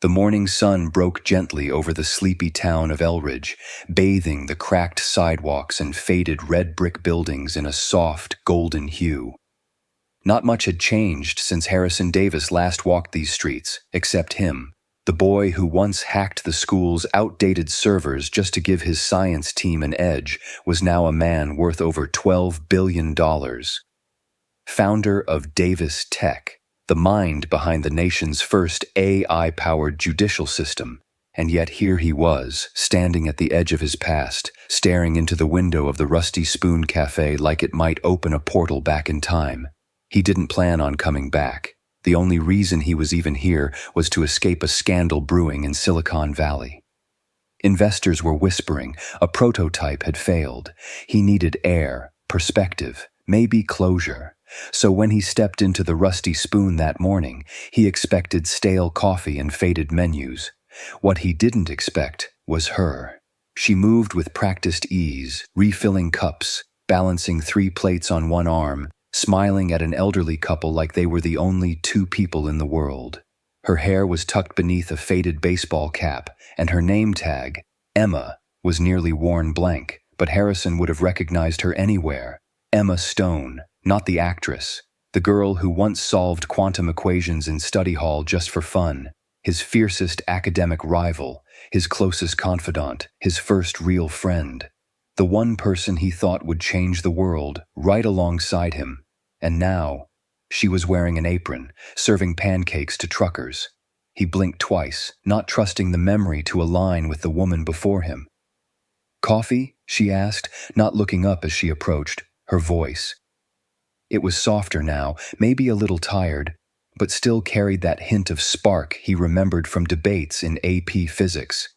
The morning sun broke gently over the sleepy town of Elridge, bathing the cracked sidewalks and faded red brick buildings in a soft, golden hue. Not much had changed since Harrison Davis last walked these streets, except him. The boy who once hacked the school's outdated servers just to give his science team an edge was now a man worth over $12 billion. Founder of Davis Tech, the mind behind the nation's first AI-powered judicial system. And yet here he was, standing at the edge of his past, staring into the window of the Rusty Spoon Café like it might open a portal back in time. He didn't plan on coming back. The only reason he was even here was to escape a scandal brewing in Silicon Valley. Investors were whispering a prototype had failed. He needed air, perspective, maybe closure. So when he stepped into the Rusty Spoon that morning, he expected stale coffee and faded menus. What he didn't expect was her. She moved with practiced ease, refilling cups, balancing 3 plates on one arm, smiling at an elderly couple like they were the only 2 people in the world. Her hair was tucked beneath a faded baseball cap, and her name tag, Emma, was nearly worn blank, but Harrison would have recognized her anywhere. Emma Stone, not the actress, the girl who once solved quantum equations in study hall just for fun, his fiercest academic rival, his closest confidant, his first real friend. The one person he thought would change the world, right alongside him. And now, she was wearing an apron, serving pancakes to truckers. He blinked twice, not trusting the memory to align with the woman before him. "Coffee?" she asked, not looking up as she approached, her voice. It was softer now, maybe a little tired, but still carried that hint of spark he remembered from debates in AP Physics.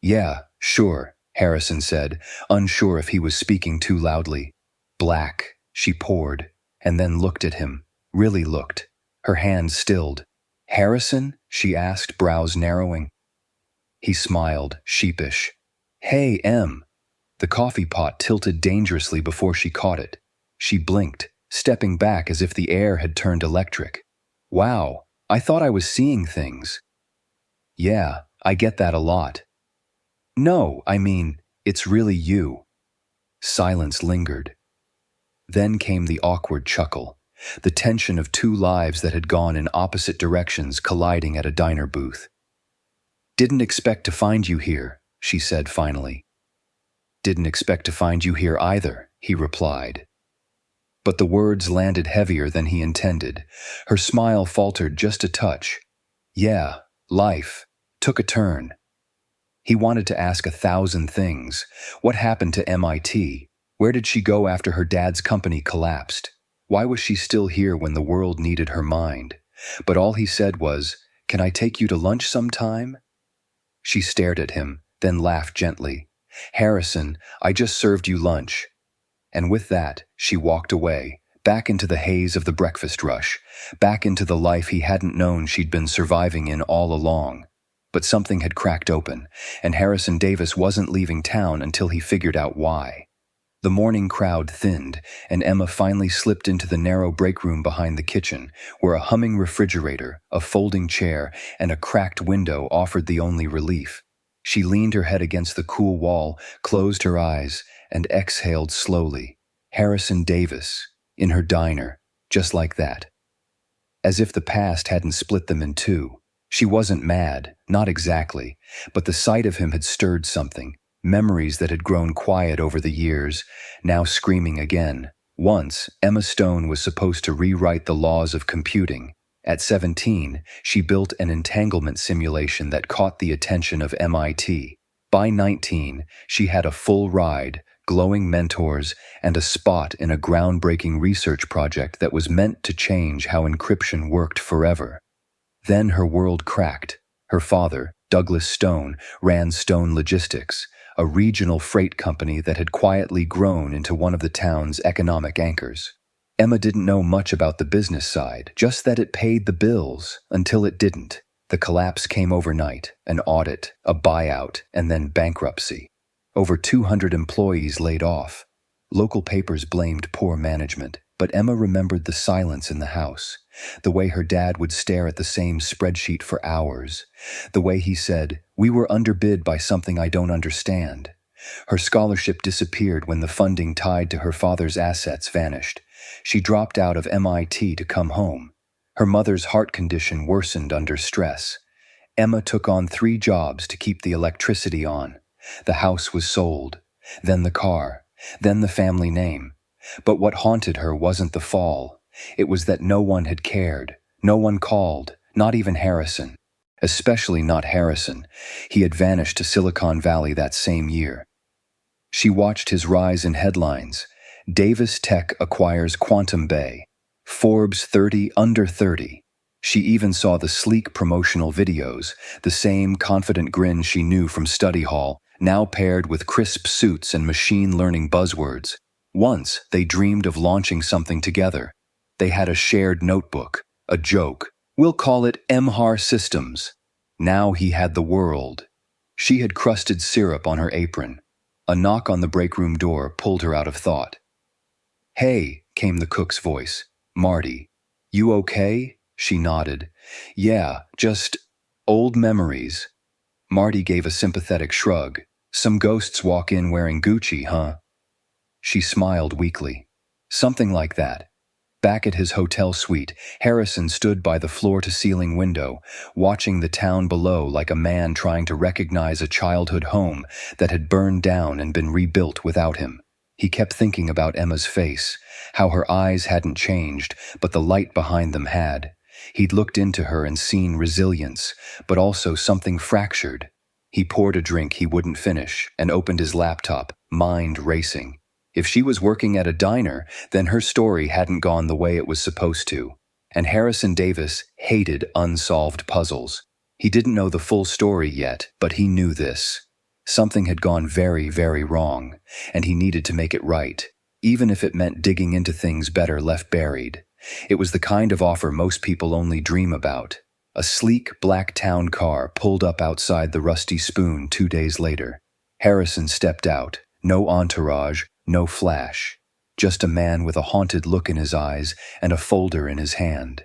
"Yeah, sure," Harrison said, unsure if he was speaking too loudly. "Black," she poured, and then looked at him, really looked. Her hand stilled. "Harrison?" she asked, brows narrowing. He smiled, sheepish. "Hey, Em." The coffee pot tilted dangerously before she caught it. She blinked, stepping back as if the air had turned electric. "Wow, I thought I was seeing things." "Yeah, I get that a lot." "No, I mean, it's really you." Silence lingered. Then came the awkward chuckle, the tension of 2 lives that had gone in opposite directions colliding at a diner booth. "Didn't expect to find you here," she said finally. "Didn't expect to find you here either," he replied. But the words landed heavier than he intended. Her smile faltered just a touch. "Yeah, life took a turn." He wanted to ask 1,000 things. What happened to MIT? Where did she go after her dad's company collapsed? Why was she still here when the world needed her mind? But all he said was, "Can I take you to lunch sometime?" She stared at him, then laughed gently. "Harrison, I just served you lunch." And with that, she walked away, back into the haze of the breakfast rush, back into the life he hadn't known she'd been surviving in all along. But something had cracked open, and Harrison Davis wasn't leaving town until he figured out why. The morning crowd thinned, and Emma finally slipped into the narrow break room behind the kitchen, where a humming refrigerator, a folding chair, and a cracked window offered the only relief. She leaned her head against the cool wall, closed her eyes, and exhaled slowly. Harrison Davis, in her diner, just like that. As if the past hadn't split them in 2. She wasn't mad, not exactly, but the sight of him had stirred something. Memories that had grown quiet over the years, now screaming again. Once, Emma Stone was supposed to rewrite the laws of computing. At 17, she built an entanglement simulation that caught the attention of MIT. By 19, she had a full ride, glowing mentors, and a spot in a groundbreaking research project that was meant to change how encryption worked forever. Then her world cracked. Her father, Douglas Stone, ran Stone Logistics, a regional freight company that had quietly grown into one of the town's economic anchors. Emma didn't know much about the business side, just that it paid the bills, until it didn't. The collapse came overnight, an audit, a buyout, and then bankruptcy. Over 200 employees laid off. Local papers blamed poor management, But Emma remembered the silence in the house, the way her dad would stare at the same spreadsheet for hours, the way he said, "We were underbid by something I don't understand." Her scholarship disappeared when the funding tied to her father's assets vanished. She dropped out of MIT to come home. Her mother's heart condition worsened under stress. Emma took on 3 jobs to keep the electricity on. The house was sold, then the car, then the family name. But what haunted her wasn't the fall. It was that no one had cared. No one called, not even Harrison. Especially not Harrison. He had vanished to Silicon Valley that same year. She watched his rise in headlines. Davis Tech acquires Quantum Bay. Forbes 30 under 30. She even saw the sleek promotional videos, the same confident grin she knew from study hall, now paired with crisp suits and machine learning buzzwords. Once, they dreamed of launching something together. They had a shared notebook, a joke. We'll call it MHAR Systems. Now he had the world. She had crusted syrup on her apron. A knock on the break room door pulled her out of thought. "Hey," came the cook's voice. "Marty. You okay?" She nodded. "Yeah, just old memories." Marty gave a sympathetic shrug. "Some ghosts walk in wearing Gucci, huh?" She smiled weakly. "Something like that." Back at his hotel suite, Harrison stood by the floor-to-ceiling window, watching the town below like a man trying to recognize a childhood home that had burned down and been rebuilt without him. He kept thinking about Emma's face, how her eyes hadn't changed, but the light behind them had. He'd looked into her and seen resilience, but also something fractured. He poured a drink he wouldn't finish and opened his laptop, mind racing. If she was working at a diner, then her story hadn't gone the way it was supposed to. And Harrison Davis hated unsolved puzzles. He didn't know the full story yet, but he knew this. Something had gone very, very wrong, and he needed to make it right, even if it meant digging into things better left buried. It was the kind of offer most people only dream about. A sleek black town car pulled up outside the Rusty Spoon 2 days later. Harrison stepped out, no entourage, no flash, just a man with a haunted look in his eyes and a folder in his hand.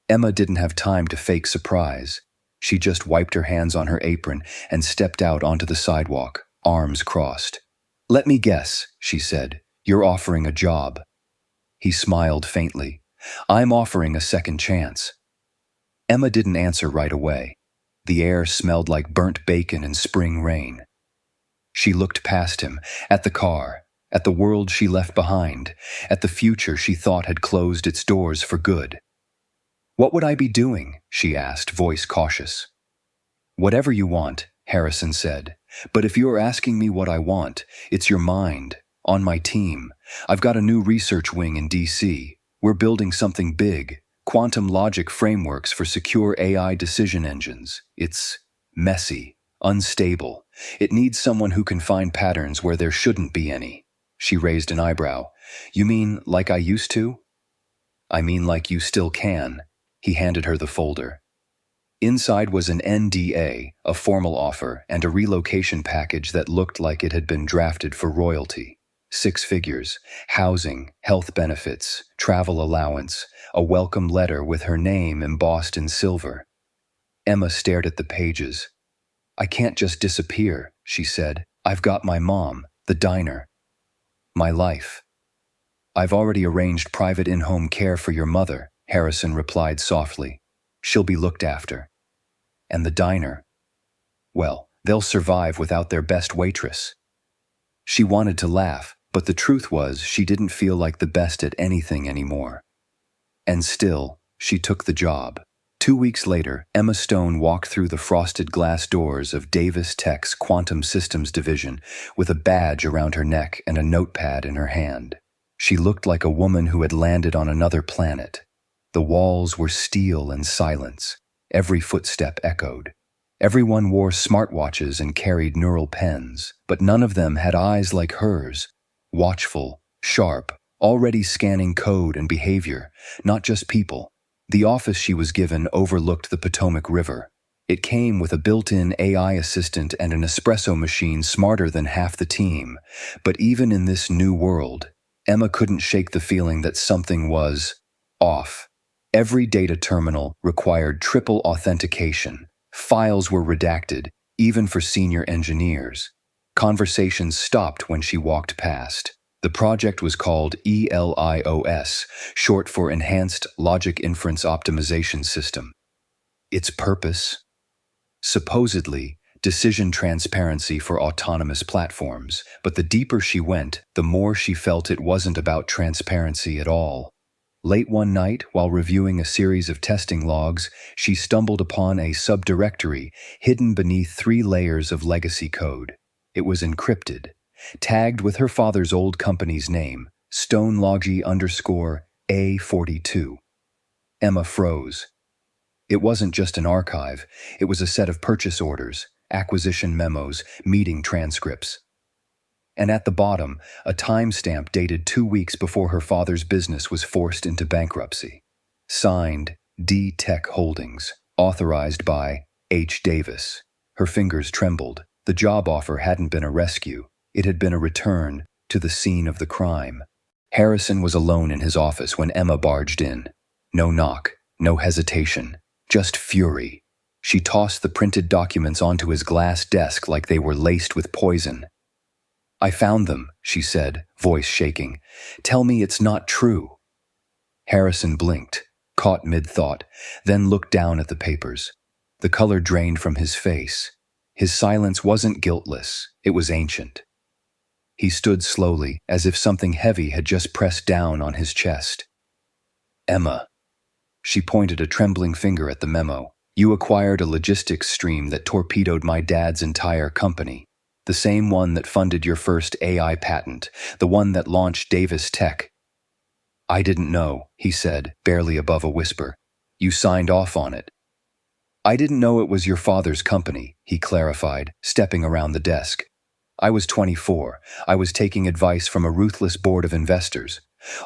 Emma didn't have time to fake surprise. She just wiped her hands on her apron and stepped out onto the sidewalk, arms crossed. "Let me guess," she said. "You're offering a job." He smiled faintly. "I'm offering a second chance." Emma didn't answer right away. The air smelled like burnt bacon and spring rain. She looked past him, at the car, at the world she left behind, at the future she thought had closed its doors for good. "What would I be doing?" she asked, voice cautious. "Whatever you want," Harrison said. "But if you're asking me what I want, it's your mind. On my team. I've got a new research wing in DC. We're building something big, quantum logic frameworks for secure AI decision engines. It's messy, unstable. It needs someone who can find patterns where there shouldn't be any." She raised an eyebrow. "You mean like I used to?" "I mean like you still can." He handed her the folder. Inside was an NDA, a formal offer, and a relocation package that looked like it had been drafted for royalty. 6 figures, housing, health benefits, travel allowance, a welcome letter with her name embossed in silver. Emma stared at the pages. "I can't just disappear," she said. "I've got my mom, the diner. My life." "I've already arranged private in-home care for your mother," Harrison replied softly. "She'll be looked after." "And the diner?" "Well, they'll survive without their best waitress." She wanted to laugh, but the truth was she didn't feel like the best at anything anymore. And still, she took the job. 2 weeks later, Emma Stone walked through the frosted glass doors of Davis Tech's Quantum Systems division with a badge around her neck and a notepad in her hand. She looked like a woman who had landed on another planet. The walls were steel and silence. Every footstep echoed. Everyone wore smartwatches and carried neural pens, but none of them had eyes like hers, watchful, sharp, already scanning code and behavior, not just people. The office she was given overlooked the Potomac River. It came with a built-in AI assistant and an espresso machine smarter than half the team. But even in this new world, Emma couldn't shake the feeling that something was off. Every data terminal required triple authentication. Files were redacted, even for senior engineers. Conversations stopped when she walked past. The project was called ELIOS, short for Enhanced Logic Inference Optimization System. Its purpose? Supposedly, decision transparency for autonomous platforms, but the deeper she went, the more she felt it wasn't about transparency at all. Late one night, while reviewing a series of testing logs, she stumbled upon a subdirectory hidden beneath 3 layers of legacy code. It was encrypted, tagged with her father's old company's name, stonelogy_A42. Emma froze. It wasn't just an archive, it was a set of purchase orders, acquisition memos, meeting transcripts. And at the bottom, a timestamp dated 2 weeks before her father's business was forced into bankruptcy. Signed, D Tech Holdings, authorized by H. Davis. Her fingers trembled. The job offer hadn't been a rescue, it had been a return to the scene of the crime. Harrison was alone in his office when Emma barged in. No knock, no hesitation, just fury. She tossed the printed documents onto his glass desk like they were laced with poison. "I found them," she said, voice shaking. "Tell me it's not true." Harrison blinked, caught mid-thought, then looked down at the papers. The color drained from his face. His silence wasn't guiltless, it was ancient. He stood slowly, as if something heavy had just pressed down on his chest. "Emma." She pointed a trembling finger at the memo. "You acquired a logistics stream that torpedoed my dad's entire company. The same one that funded your first AI patent, the one that launched Davis Tech." "I didn't know," he said, barely above a whisper. "You signed off on it." "I didn't know it was your father's company," he clarified, stepping around the desk. "I was 24. I was taking advice from a ruthless board of investors.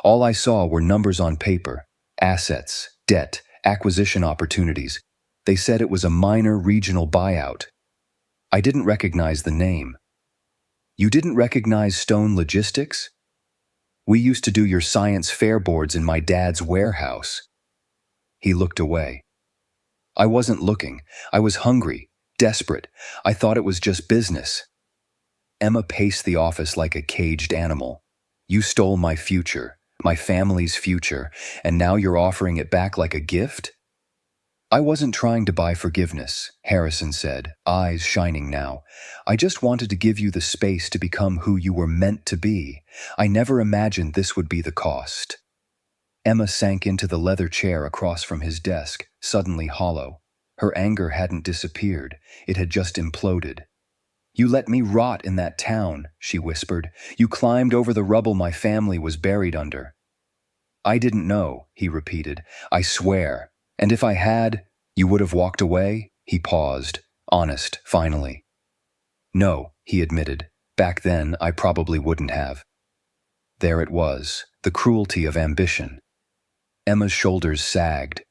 All I saw were numbers on paper, assets, debt, acquisition opportunities. They said it was a minor regional buyout. I didn't recognize the name." "You didn't recognize Stone Logistics?" "We used to do your science fair boards in my dad's warehouse." He looked away. "I wasn't looking. I was hungry, desperate. I thought it was just business." Emma paced the office like a caged animal. "You stole my future, my family's future, and now you're offering it back like a gift?" "I wasn't trying to buy forgiveness," Harrison said, eyes shining now. "I just wanted to give you the space to become who you were meant to be. I never imagined this would be the cost." Emma sank into the leather chair across from his desk, suddenly hollow. Her anger hadn't disappeared, it had just imploded. "You let me rot in that town," she whispered. "You climbed over the rubble my family was buried under." "I didn't know," he repeated. "I swear. And if I had, you would have walked away?" He paused, honest, finally. "No," he admitted. "Back then, I probably wouldn't have." There it was, the cruelty of ambition. Emma's shoulders sagged.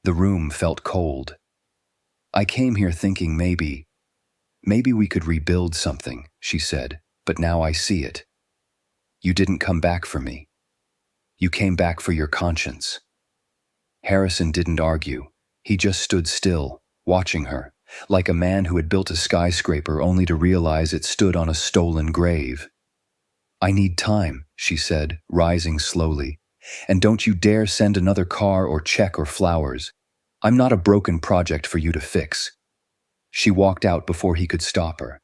The room felt cold. "I came here thinking maybe we could rebuild something," she said, "but now I see it. You didn't come back for me. You came back for your conscience." Harrison didn't argue. He just stood still, watching her, like a man who had built a skyscraper only to realize it stood on a stolen grave. "I need time," she said, rising slowly. "And don't you dare send another car or check or flowers. I'm not a broken project for you to fix." She walked out before he could stop her.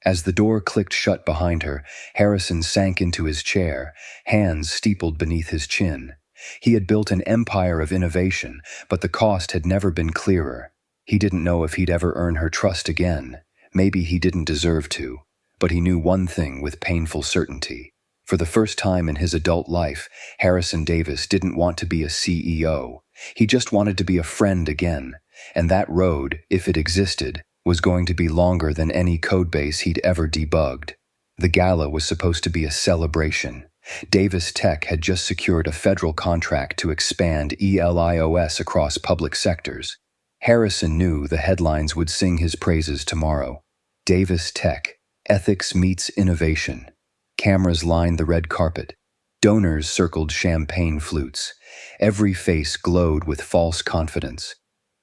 As the door clicked shut behind her, Harrison sank into his chair, hands steepled beneath his chin. He had built an empire of innovation, but the cost had never been clearer. He didn't know if he'd ever earn her trust again. Maybe he didn't deserve to. But he knew one thing with painful certainty. For the first time in his adult life, Harrison Davis didn't want to be a CEO. He just wanted to be a friend again. And that road, if it existed, was going to be longer than any codebase he'd ever debugged. The gala was supposed to be a celebration. Davis Tech had just secured a federal contract to expand ELIOS across public sectors. Harrison knew the headlines would sing his praises tomorrow. Davis Tech, ethics meets innovation. Cameras lined the red carpet. Donors circled champagne flutes. Every face glowed with false confidence.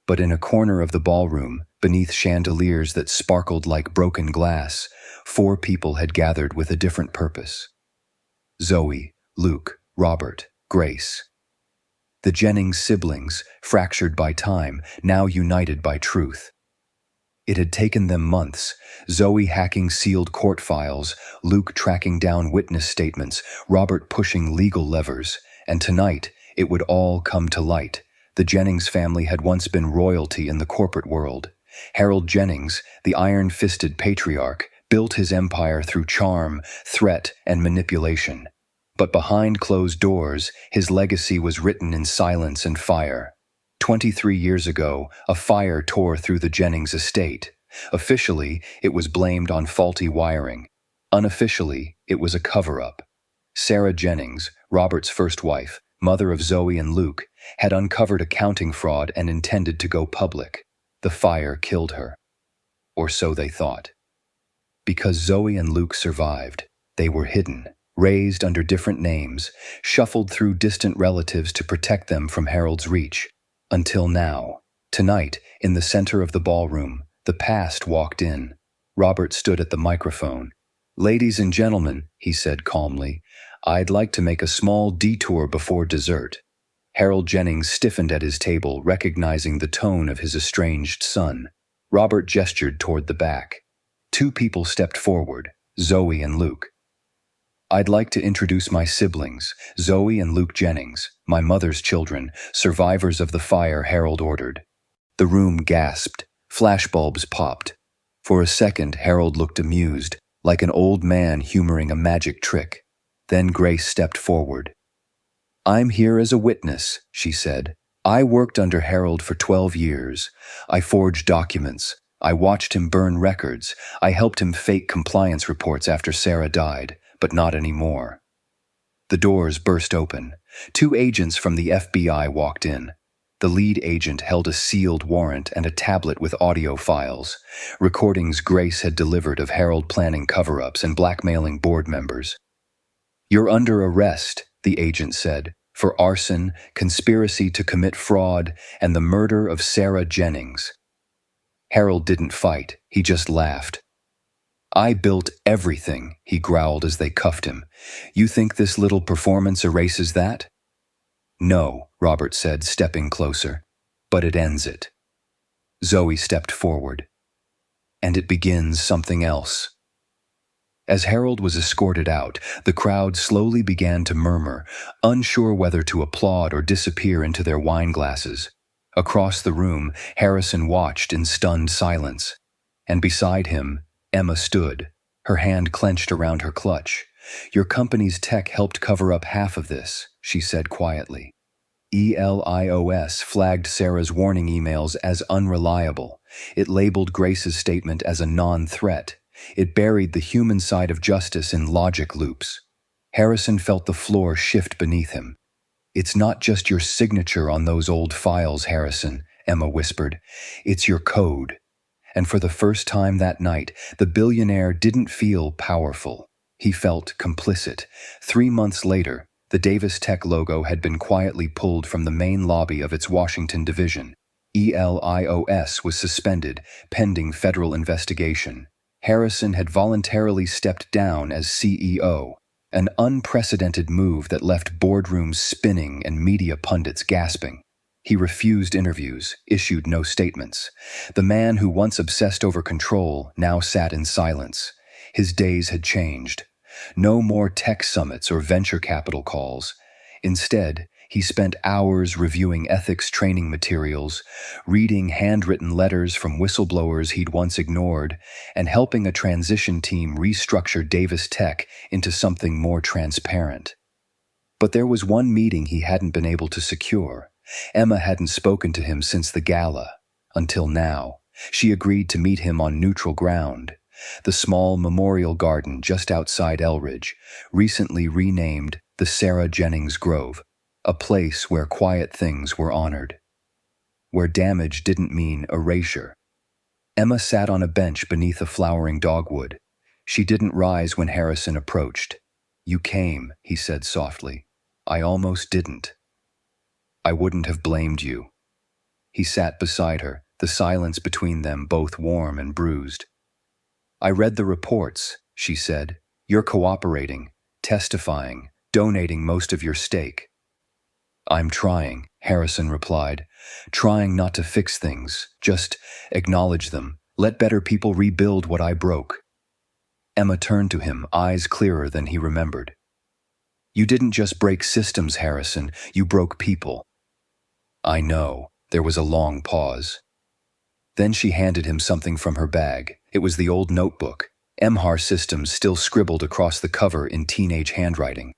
But in a corner of the ballroom, beneath chandeliers that sparkled like broken glass, 4 people had gathered with a different purpose. Zoe, Luke, Robert, Grace. The Jennings siblings, fractured by time, now united by truth. It had taken them months, Zoe hacking sealed court files, Luke tracking down witness statements, Robert pushing legal levers, and tonight it would all come to light. The Jennings family had once been royalty in the corporate world. Harold Jennings, the iron-fisted patriarch, built his empire through charm, threat, and manipulation. But behind closed doors, his legacy was written in silence and fire. 23 years ago, a fire tore through the Jennings estate. Officially, it was blamed on faulty wiring. Unofficially, it was a cover-up. Sarah Jennings, Robert's first wife, mother of Zoe and Luke, had uncovered accounting fraud and intended to go public. The fire killed her. Or so they thought. Because Zoe and Luke survived, they were hidden, raised under different names, shuffled through distant relatives to protect them from Harold's reach. Until now. Tonight, in the center of the ballroom, the past walked in. Robert stood at the microphone. "Ladies and gentlemen," he said calmly, "I'd like to make a small detour before dessert." Harold Jennings stiffened at his table, recognizing the tone of his estranged son. Robert gestured toward the back. 2 people stepped forward, Zoe and Luke. "I'd like to introduce my siblings, Zoe and Luke Jennings, my mother's children, survivors of the fire," Harold ordered. The room gasped. Flashbulbs popped. For a second, Harold looked amused, like an old man humoring a magic trick. Then Grace stepped forward. "I'm here as a witness," she said. "I worked under Harold for 12 years. I forged documents. I watched him burn records. I helped him fake compliance reports after Sarah died. But not anymore." The doors burst open. 2 agents from the FBI walked in. The lead agent held a sealed warrant and a tablet with audio files, recordings Grace had delivered of Harold planning cover-ups and blackmailing board members. "You're under arrest," the agent said, "for arson, conspiracy to commit fraud, and the murder of Sarah Jennings." Harold didn't fight, he just laughed. "I built everything," he growled as they cuffed him. "You think this little performance erases that?" "No," Robert said, stepping closer. "But it ends it." Zoe stepped forward. "And it begins something else." As Harold was escorted out, the crowd slowly began to murmur, unsure whether to applaud or disappear into their wine glasses. Across the room, Harrison watched in stunned silence. And beside him, Emma stood, her hand clenched around her clutch. "Your company's tech helped cover up half of this," she said quietly. Elridge flagged Sarah's warning emails as unreliable. It labeled Grace's statement as a non-threat. It buried the human side of justice in logic loops. Harrison felt the floor shift beneath him. "It's not just your signature on those old files, Harrison," Emma whispered. "It's your code." And for the first time that night, the billionaire didn't feel powerful. He felt complicit. 3 months later, the Davis Tech logo had been quietly pulled from the main lobby of its Washington division. Elridge was suspended, pending federal investigation. Harrison had voluntarily stepped down as CEO, an unprecedented move that left boardrooms spinning and media pundits gasping. He refused interviews, issued no statements. The man who once obsessed over control now sat in silence. His days had changed. No more tech summits or venture capital calls. Instead, he spent hours reviewing ethics training materials, reading handwritten letters from whistleblowers he'd once ignored, and helping a transition team restructure Davis Tech into something more transparent. But there was one meeting he hadn't been able to secure. Emma hadn't spoken to him since the gala. Until now, she agreed to meet him on neutral ground. The small memorial garden just outside Elridge, recently renamed the Sarah Jennings Grove, a place where quiet things were honored, where damage didn't mean erasure. Emma sat on a bench beneath a flowering dogwood. She didn't rise when Harrison approached. You came, he said softly. I almost didn't. I wouldn't have blamed you. He sat beside her, the silence between them both warm and bruised. I read the reports, she said. You're cooperating, testifying, donating most of your stake. I'm trying, Harrison replied. Trying not to fix things, just acknowledge them. Let better people rebuild what I broke. Emma turned to him, eyes clearer than he remembered. You didn't just break systems, Harrison, you broke people. I know. There was a long pause. Then she handed him something from her bag. It was the old notebook. MHAR Systems still scribbled across the cover in teenage handwriting.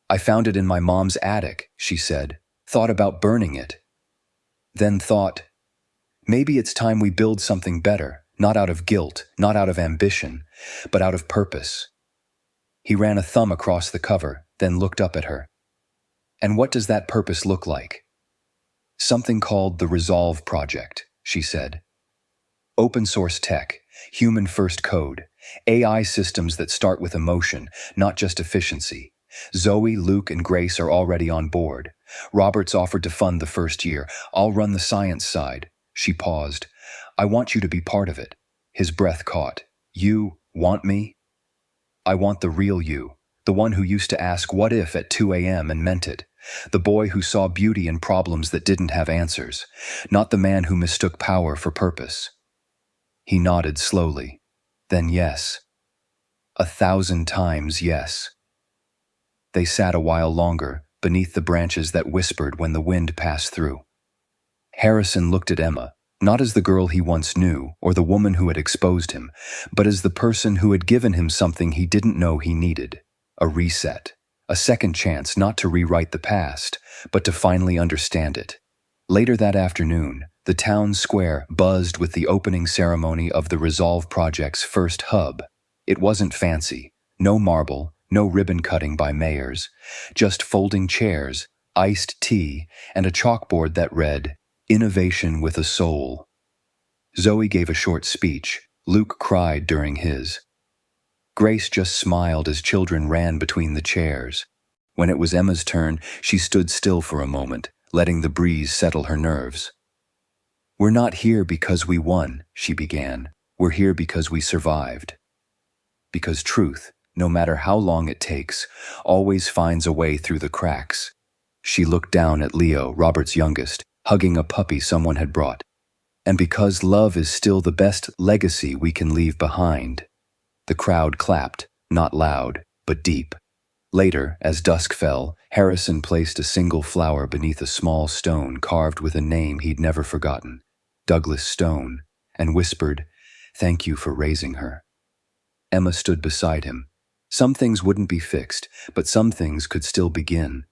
I found it in my mom's attic, she said. Thought about burning it. Then thought, maybe it's time we build something better, not out of guilt, not out of ambition, but out of purpose. He ran a thumb across the cover, then looked up at her. And what does that purpose look like? Something called the Resolve Project, she said. Open source tech, human first code, AI systems that start with emotion, not just efficiency. Zoe, Luke, and Grace are already on board. Robert's offered to fund the first year. I'll run the science side. She paused. I want you to be part of it. His breath caught. You want me? I want the real you, the one who used to ask what if at 2 a.m. and meant it. The boy who saw beauty in problems that didn't have answers, not the man who mistook power for purpose. He nodded slowly. Then yes. 1,000 times yes. They sat a while longer, beneath the branches that whispered when the wind passed through. Harrison looked at Emma, not as the girl he once knew or the woman who had exposed him, but as the person who had given him something he didn't know he needed, a reset, a second chance not to rewrite the past, but to finally understand it. Later that afternoon, the town square buzzed with the opening ceremony of the Resolve Project's first hub. It wasn't fancy, no marble, no ribbon cutting by mayors, just folding chairs, iced tea, and a chalkboard that read, Innovation with a Soul. Zoe gave a short speech. Luke cried during his. Grace just smiled as children ran between the chairs. When it was Emma's turn, she stood still for a moment, letting the breeze settle her nerves. We're not here because we won, she began. We're here because we survived. Because truth, no matter how long it takes, always finds a way through the cracks. She looked down at Leo, Robert's youngest, hugging a puppy someone had brought. And because love is still the best legacy we can leave behind. The crowd clapped, not loud, but deep. Later, as dusk fell, Harrison placed a single flower beneath a small stone carved with a name he'd never forgotten, Douglas Stone, and whispered, Thank you for raising her. Emma stood beside him. Some things wouldn't be fixed, but some things could still begin.